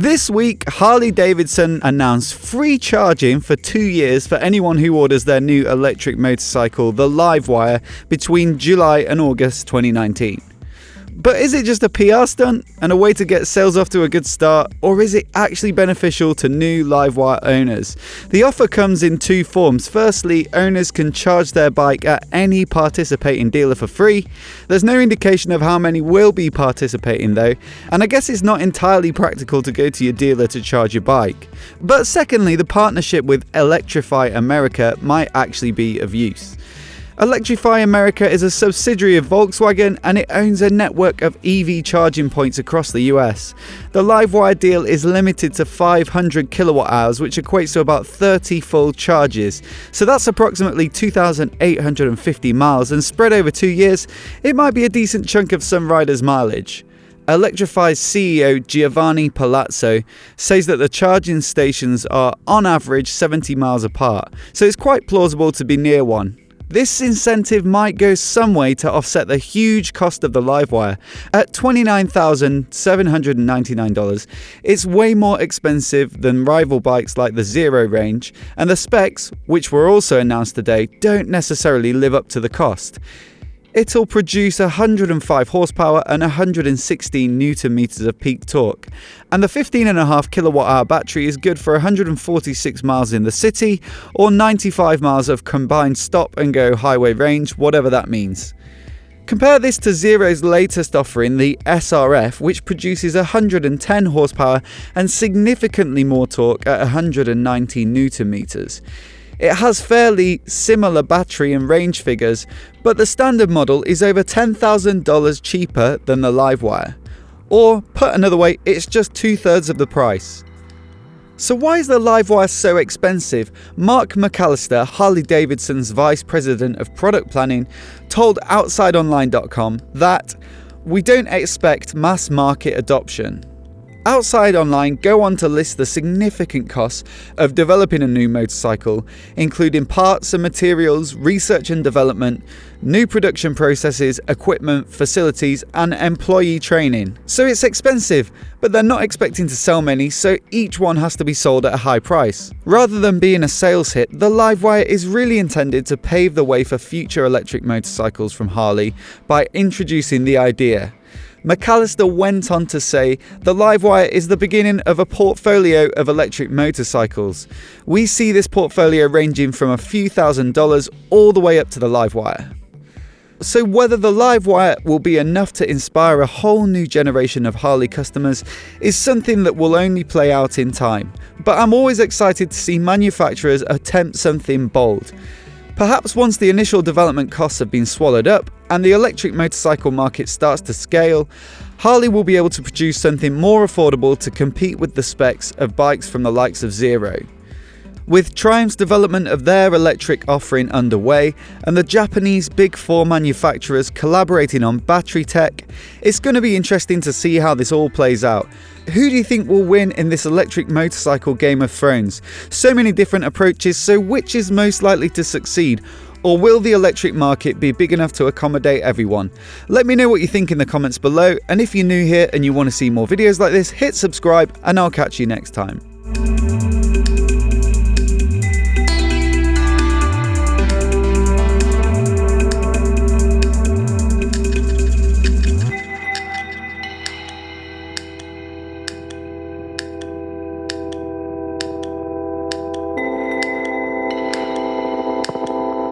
This week, Harley-Davidson announced free charging for 2 years for anyone who orders their new electric motorcycle, the LiveWire, between July and August 2019. But is it just a PR stunt and a way to get sales off to a good start, or is it actually beneficial to new LiveWire owners? The offer comes in two forms. Firstly, owners can charge their bike at any participating dealer for free. There's no indication of how many will be participating though, and I guess it's not entirely practical to go to your dealer to charge your bike. But secondly, the partnership with Electrify America might actually be of use. Electrify America is a subsidiary of Volkswagen and it owns a network of EV charging points across the US. The LiveWire deal is limited to 500 kilowatt hours, which equates to about 30 full charges. So that's approximately 2,850 miles, and spread over 2 years, it might be a decent chunk of some riders' mileage. Electrify's CEO Giovanni Palazzo says that the charging stations are on average 70 miles apart, so it's quite plausible to be near one. This incentive might go some way to offset the huge cost of the LiveWire. At $29,799, it's way more expensive than rival bikes like the Zero range, and the specs, which were also announced today, don't necessarily live up to the cost. It'll produce 105 horsepower and 116 newton meters of peak torque, and the 15.5 kilowatt hour battery is good for 146 miles in the city or 95 miles of combined stop and go highway range, whatever that means. Compare this to Zero's latest offering, the SRF, which produces 110 horsepower and significantly more torque at 190 newton meters. It has fairly similar battery and range figures, but the standard model is over $10,000 cheaper than the LiveWire. Or, put another way, it's just 2/3 of the price. So why is the LiveWire so expensive? Mark McAllister, Harley-Davidson's Vice President of Product Planning, told OutsideOnline.com that we don't expect mass market adoption. Outside Online go on to list the significant costs of developing a new motorcycle, including parts and materials, research and development, new production processes, equipment, facilities, and employee training. So it's expensive, but they're not expecting to sell many, so each one has to be sold at a high price. Rather than being a sales hit, the LiveWire is really intended to pave the way for future electric motorcycles from Harley by introducing the idea. McAllister went on to say, the LiveWire is the beginning of a portfolio of electric motorcycles. We see this portfolio ranging from a few $1,000s all the way up to the LiveWire. So whether the LiveWire will be enough to inspire a whole new generation of Harley customers is something that will only play out in time. But I'm always excited to see manufacturers attempt something bold. Perhaps once the initial development costs have been swallowed up and the electric motorcycle market starts to scale, Harley will be able to produce something more affordable to compete with the specs of bikes from the likes of Zero. With Triumph's development of their electric offering underway and the Japanese Big Four manufacturers collaborating on battery tech, it's going to be interesting to see how this all plays out. Who do you think will win in this electric motorcycle Game of Thrones? So many different approaches, so which is most likely to succeed? Or will the electric market be big enough to accommodate everyone? Let me know what you think in the comments below, and if you're new here and you want to see more videos like this, hit subscribe and I'll catch you next time.